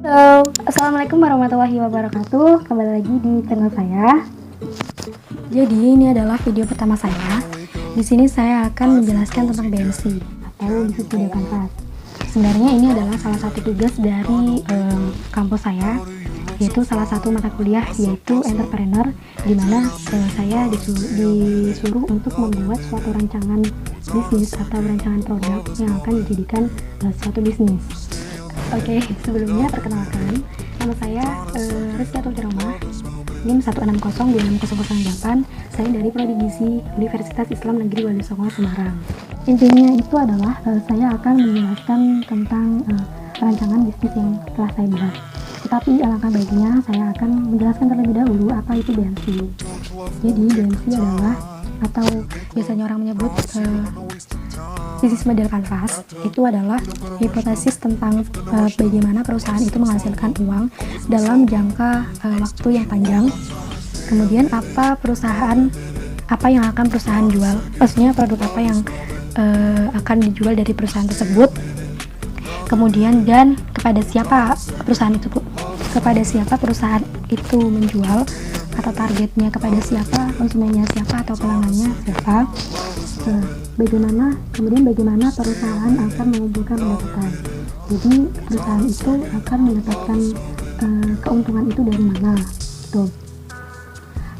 Halo, Assalamualaikum warahmatullahi wabarakatuh. Kembali lagi di channel saya. Jadi ini adalah video pertama saya. Di sini saya akan menjelaskan tentang BMC atau bisnis media kanvas. Sebenarnya ini adalah salah satu tugas dari kampus saya, yaitu salah satu mata kuliah yaitu entrepreneur, di mana saya disuruh untuk membuat suatu rancangan bisnis atau rancangan produk yang akan dijadikan suatu bisnis. Oke, sebelumnya perkenalkan, nama saya Rizky Roma, NIM 1602608. Saya dari Prodi Gizi Universitas Islam Negeri Wali Songo, Semarang. Intinya itu adalah saya akan menjelaskan tentang rancangan bisnis yang telah saya buat. Tetapi alangkah baiknya saya akan menjelaskan terlebih dahulu apa itu BMC. Jadi BMC adalah, atau biasanya orang menyebut bisnis model kanvas, itu adalah hipotesis tentang bagaimana perusahaan itu menghasilkan uang dalam jangka waktu yang panjang. Kemudian apa yang akan perusahaan jual, maksudnya produk apa yang akan dijual dari perusahaan tersebut. Kemudian dan kepada siapa perusahaan itu menjual, atau targetnya kepada siapa, konsumennya siapa atau pelanggannya siapa. Bagaimana perusahaan akan mengumpulkan pendapatan. Jadi perusahaan itu akan mendapatkan keuntungan itu dari mana, tuh.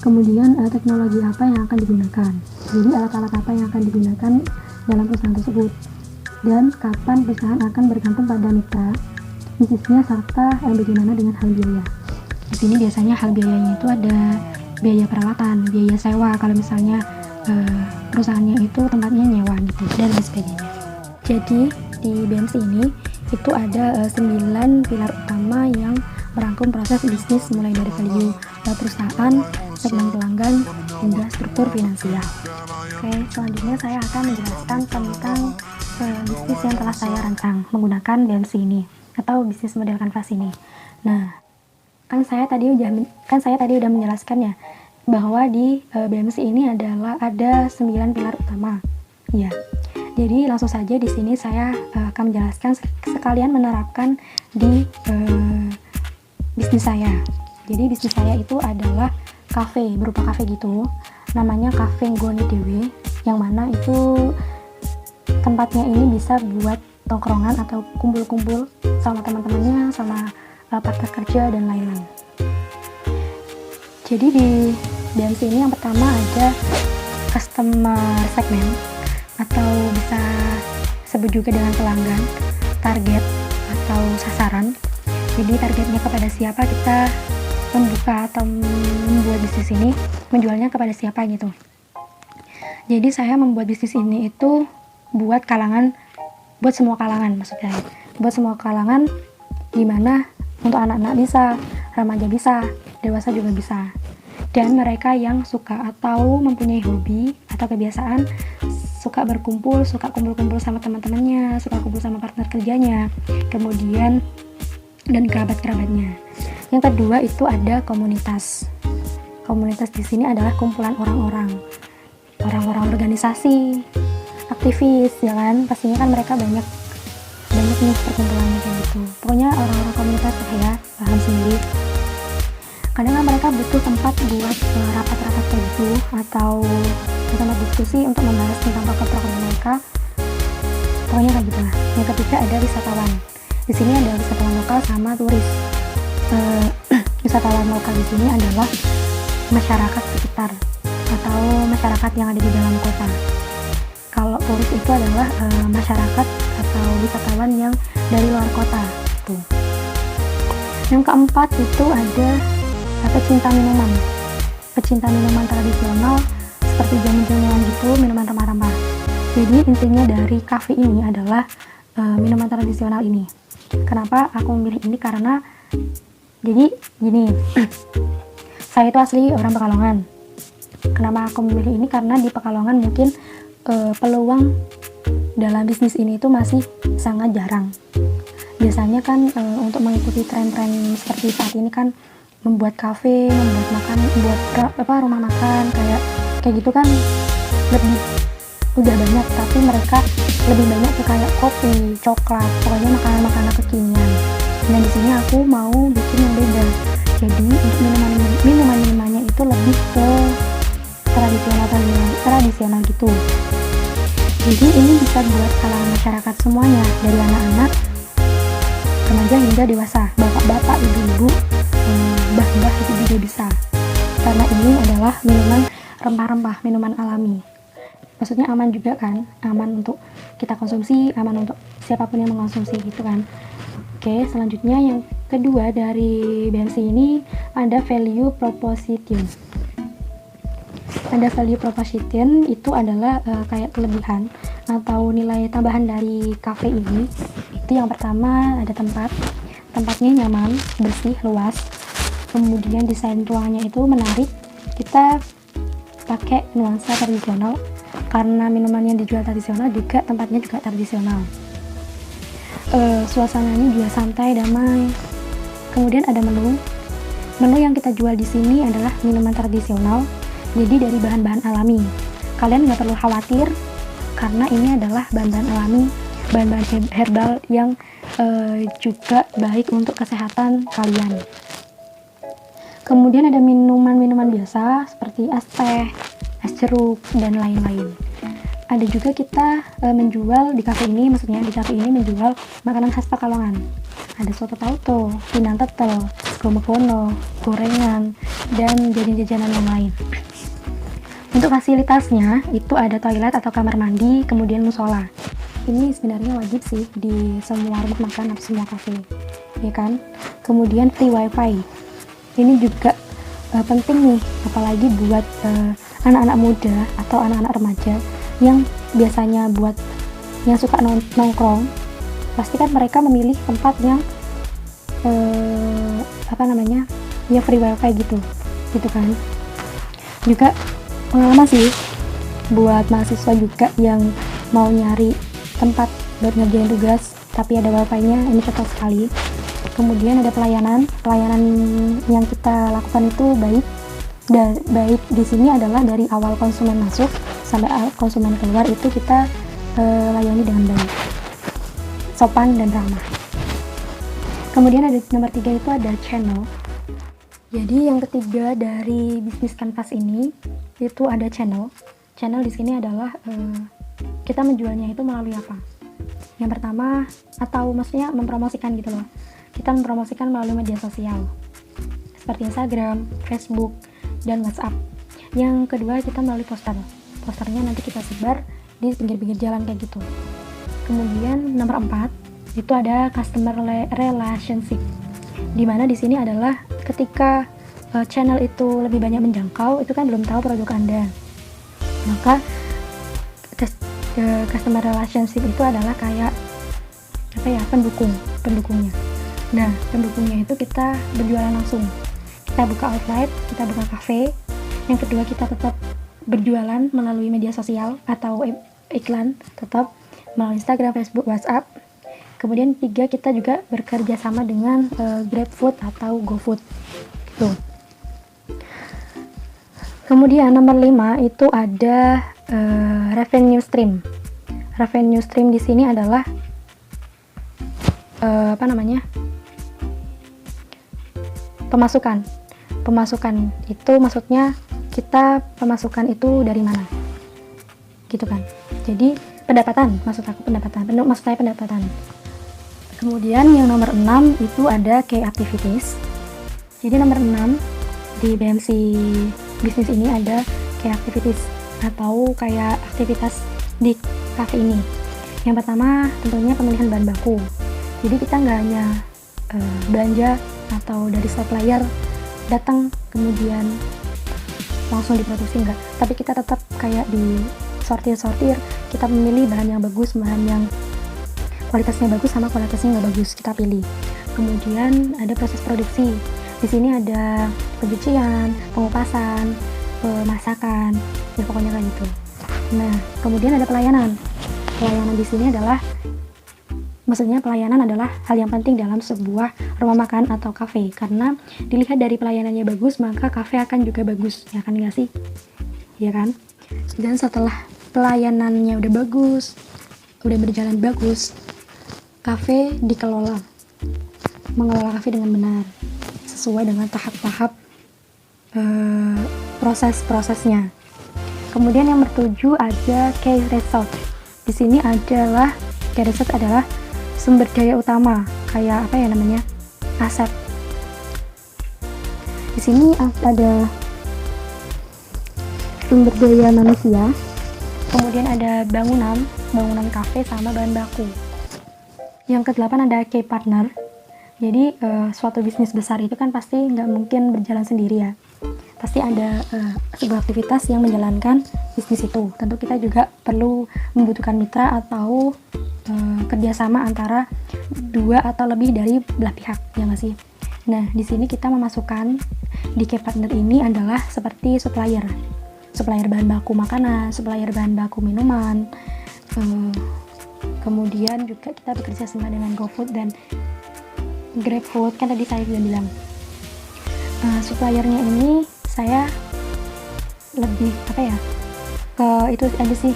Kemudian teknologi apa yang akan digunakan. Jadi alat-alat apa yang akan digunakan dalam perusahaan tersebut, dan kapan perusahaan akan bergantung pada mitra bisnisnya, serta bagaimana dengan hal biaya. Di sini biasanya hal biayanya itu ada biaya perawatan, biaya sewa kalau misalnya perusahaannya itu tempatnya nyewa gitu, dan lain sebagainya. Jadi di BMC ini itu ada 9 pilar utama yang merangkum proses bisnis, mulai dari value perusahaan, segmen pelanggan, hingga struktur finansial. Oke, selanjutnya saya akan menjelaskan tentang bisnis yang telah saya rancang menggunakan BMC ini atau bisnis model kanvas ini. Nah, kan saya tadi udah menjelaskan ya, bahwa di BMC ini adalah ada 9 pilar utama. Ya. Jadi langsung saja di sini saya akan menjelaskan sekalian menerapkan di bisnis saya. Jadi bisnis saya itu adalah kafe, berupa kafe gitu. Namanya Cafe Nggone Dewe, yang mana itu tempatnya ini bisa buat tongkrongan atau kumpul-kumpul sama teman-temannya, sama partner kerja dan lain-lain. Jadi di BMC ini yang pertama ada customer segment, atau bisa disebut juga dengan pelanggan, target atau sasaran. Jadi targetnya kepada siapa kita membuka atau membuat bisnis ini, menjualnya kepada siapa gitu. Jadi saya membuat bisnis ini itu buat semua kalangan, maksudnya buat semua kalangan, dimana untuk anak-anak bisa, remaja bisa, dewasa juga bisa. Dan mereka yang suka atau mempunyai hobi atau kebiasaan suka berkumpul, suka kumpul-kumpul sama teman-temannya, suka kumpul sama partner kerjanya, kemudian dan kerabat-kerabatnya. Yang kedua itu ada komunitas. Komunitas di sini adalah kumpulan orang-orang organisasi, aktivis, ya kan? Pastinya kan mereka banyak nih perkumpulannya kayak gitu. Pokoknya orang-orang komunitas ya, paham sendiri. Kadang kan mereka butuh tempat buat rapat-rapat kayak gitu, atau tempat diskusi untuk membahas tentang program mereka. Pokoknya kayak gitu lah. Yang ketiga ada wisatawan. Di sini ada wisatawan lokal sama turis. Wisatawan lokal di sini adalah masyarakat sekitar atau masyarakat yang ada di dalam kota. Kalau turis itu adalah masyarakat atau wisatawan yang dari luar kota. Tuh. Yang keempat itu ada pecinta minuman tradisional seperti jamu-jamuan gitu, minuman rempah-rempah. Jadi intinya dari kafe ini adalah minuman tradisional ini. Kenapa aku memilih ini? Karena jadi gini, saya itu asli orang Pekalongan. Kenapa aku memilih ini? Karena di Pekalongan mungkin peluang dalam bisnis ini itu masih sangat jarang. Biasanya kan untuk mengikuti tren-tren seperti saat ini kan membuat kafe, membuat makan, membuat rumah makan kayak gitu kan lebih udah banyak, tapi mereka lebih banyak ke kayak kopi, coklat, pokoknya makanan-makanan kekinian. Dan di sini aku mau bikin yang beda. Jadi untuk minuman-minumannya itu lebih ke tradisional gitu. Jadi ini bisa buat kalangan masyarakat semuanya, dari anak-anak, remaja hingga dewasa, bapak-bapak, ibu-ibu, mbah-mbah itu juga bisa. Karena ini adalah minuman rempah-rempah, minuman alami. Maksudnya aman juga kan, aman untuk kita konsumsi, aman untuk siapapun yang mengkonsumsi gitu kan. Oke, selanjutnya yang kedua dari BMC ini ada value proposition. Ada value proposition itu adalah kayak kelebihan atau nilai tambahan dari cafe ini. Itu yang pertama ada tempatnya nyaman, bersih, luas. Kemudian desain ruangannya itu menarik. Kita pakai nuansa tradisional karena minuman yang dijual tradisional juga tempatnya juga tradisional. Suasananya juga santai, damai. Kemudian ada menu yang kita jual di sini adalah minuman tradisional, jadi dari bahan-bahan alami. Kalian nggak perlu khawatir karena ini adalah bahan-bahan alami, bahan-bahan herbal yang juga baik untuk kesehatan kalian. Kemudian ada minuman-minuman biasa seperti es teh, es jeruk, dan lain-lain. Ada juga kita menjual di kafe ini, maksudnya di kafe ini menjual makanan khas Pekalongan. Ada soto tauco, pindang tetel, gomogono, gorengan, dan jajan-jajanan yang lain. Untuk fasilitasnya itu ada toilet atau kamar mandi, kemudian musola. Ini sebenarnya wajib sih di semua rumah makan atau semua kafe, ya kan? Kemudian free wifi. Ini juga penting nih, apalagi buat anak-anak muda atau anak-anak remaja yang biasanya buat yang suka nongkrong. Pasti kan mereka memilih tempat yang ya free wifi gitu kan. Juga pengalaman sih buat mahasiswa juga yang mau nyari tempat buat ngerjain tugas tapi ada wifi-nya, ini cocok sekali. Kemudian ada pelayanan yang kita lakukan itu baik di sini adalah dari awal konsumen masuk sampai konsumen keluar itu kita layani dengan baik, sopan dan ramah. Kemudian ada nomor 3 itu ada channel. Jadi yang ketiga dari bisnis kanvas ini itu ada channel. Channel di sini adalah kita menjualnya itu melalui apa? Yang pertama, atau maksudnya mempromosikan gitu loh. Kita mempromosikan melalui media sosial seperti Instagram, Facebook, dan WhatsApp. Yang kedua kita melalui posternya nanti kita sebar di pinggir-pinggir jalan kayak gitu. Kemudian nomor 4 itu ada customer relationship, dimana di sini adalah ketika channel itu lebih banyak menjangkau, itu kan belum tahu produk Anda, maka customer relationship itu adalah kayak pendukungnya. Nah, pendukungnya itu kita berjualan langsung. Kita buka outlet, kita buka cafe. Yang kedua kita tetap berjualan melalui media sosial atau iklan, tetap melalui Instagram, Facebook, WhatsApp. Kemudian 3 kita juga bekerja sama dengan GrabFood atau GoFood. Gitu. Kemudian nomor 5 itu ada revenue stream. Revenue stream di sini adalah pemasukan itu maksudnya kita pemasukan itu dari mana gitu kan. Jadi pendapatan. Kemudian yang nomor 6 itu ada key activities. Jadi nomor 6 di BMC bisnis ini ada key activities atau kayak aktivitas di cafe ini. Yang pertama tentunya pemilihan bahan baku. Jadi kita nggak hanya belanja atau dari supplier datang kemudian langsung diproduksi, enggak, tapi kita tetap kayak di sortir, kita memilih bahan yang bagus, bahan yang kualitasnya bagus sama kualitasnya nggak bagus, kita pilih. Kemudian ada proses produksi, di sini ada pencucian, pengupasan, pemasakan, ya pokoknya kayak gitu. Nah, kemudian ada pelayanan di sini adalah maksudnya pelayanan adalah hal yang penting dalam sebuah rumah makan atau kafe, karena dilihat dari pelayanannya bagus maka kafe akan juga bagus, ya kan nggak sih? Ya kan? Dan setelah pelayanannya udah bagus, udah berjalan bagus, kafe dikelola mengelola kafe dengan benar sesuai dengan tahap-tahap proses-prosesnya. Kemudian yang bertujuh ada key result. Di sini adalah key result adalah sumber daya utama, kayak apa ya namanya, aset. Di sini ada sumber daya manusia, kemudian ada bangunan kafe sama bahan baku. Yang kedelapan ada key partner. Jadi suatu bisnis besar itu kan pasti nggak mungkin berjalan sendiri ya. Pasti ada sebuah aktivitas yang menjalankan bisnis itu. Tentu kita juga perlu membutuhkan mitra atau kerjasama antara dua atau lebih dari belah pihak, ya nggak sih? Nah, di sini kita memasukkan di key partner ini adalah seperti supplier bahan baku makanan, supplier bahan baku minuman. Kemudian juga kita bekerja sama dengan GoFood dan GrabFood, kan tadi saya juga bilang. Suppliernya ini saya lebih ke itu aja sih,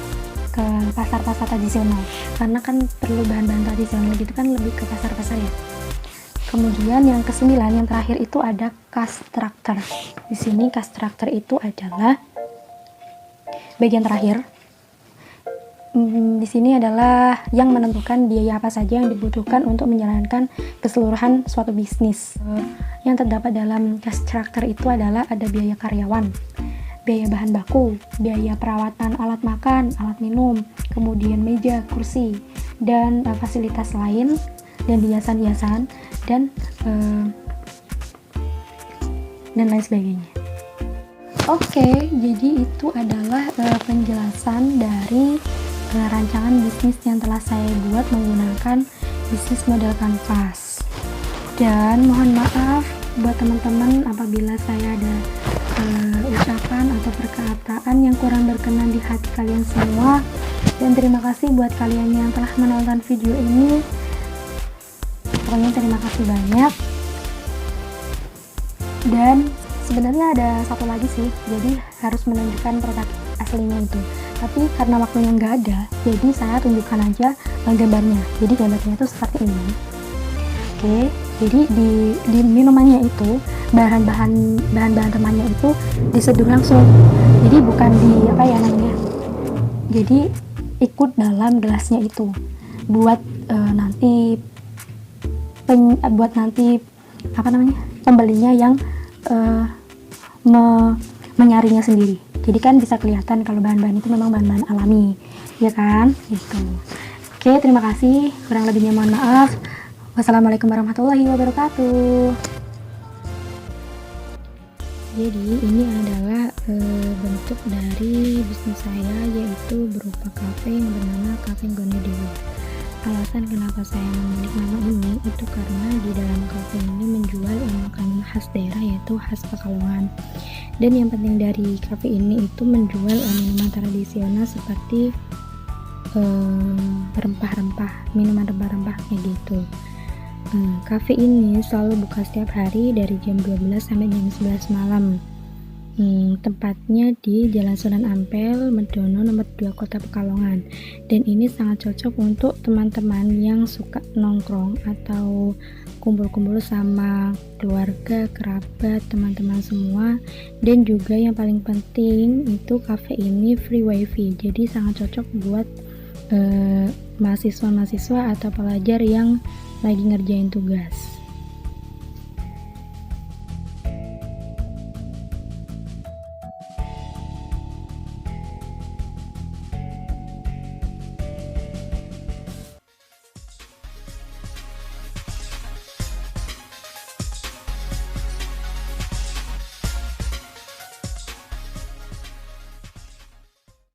ke pasar-pasar tradisional, karena kan perlu bahan-bahan tradisional gitu kan, lebih ke pasar-pasar ya. Kemudian yang kesembilan, yang terakhir itu ada cost structure. Di sini cost structure itu adalah bagian terakhir. Di sini adalah yang menentukan biaya apa saja yang dibutuhkan untuk menjalankan keseluruhan suatu bisnis. Yang terdapat dalam cost structure itu adalah ada biaya karyawan, biaya bahan baku, biaya perawatan alat makan, alat minum, kemudian meja, kursi, dan fasilitas lain, dan hiasan-hiasan, dan lain sebagainya. Oke, jadi itu adalah penjelasan dari rancangan bisnis yang telah saya buat menggunakan bisnis model kanvas. Dan mohon maaf buat teman-teman apabila saya ada ucapan atau perkataan yang kurang berkenan di hati kalian semua. Dan terima kasih buat kalian yang telah menonton video ini. Pokoknya terima kasih banyak. Dan sebenarnya ada satu lagi sih, jadi harus menunjukkan produk aslinya itu. Tapi karena waktunya nggak ada, jadi saya tunjukkan aja gambarnya. Jadi gambarnya itu seperti ini. Oke, jadi di minumannya itu bahan-bahan temannya itu diseduh langsung. Jadi bukan jadi ikut dalam gelasnya itu. Buat nanti pembelinya yang menyaringnya sendiri. Jadi kan bisa kelihatan kalau bahan-bahan itu memang bahan-bahan alami, ya kan? Gitu. Oke, terima kasih. Kurang lebihnya mohon maaf. Wassalamualaikum warahmatullahi wabarakatuh. Jadi ini adalah bentuk dari bisnis saya, yaitu berupa kafe yang bernama Cafe Gonedewa. Alasan kenapa saya memilih nama ini itu karena di dalam kafe ini menjual makanan khas daerah, yaitu khas Pekalongan. Dan yang penting dari kafe ini itu menjual minuman tradisional seperti minuman rempah-rempah kayak gitu. Kafe ini selalu buka setiap hari dari jam 12 sampai jam 11 malam. Tempatnya di Jalan Sunan Ampel, Medono nomor 2 Kota Pekalongan. Dan ini sangat cocok untuk teman-teman yang suka nongkrong atau kumpul-kumpul sama keluarga, kerabat, teman-teman semua. Dan juga yang paling penting itu kafe ini free wifi, jadi sangat cocok buat mahasiswa-mahasiswa atau pelajar yang lagi ngerjain tugas.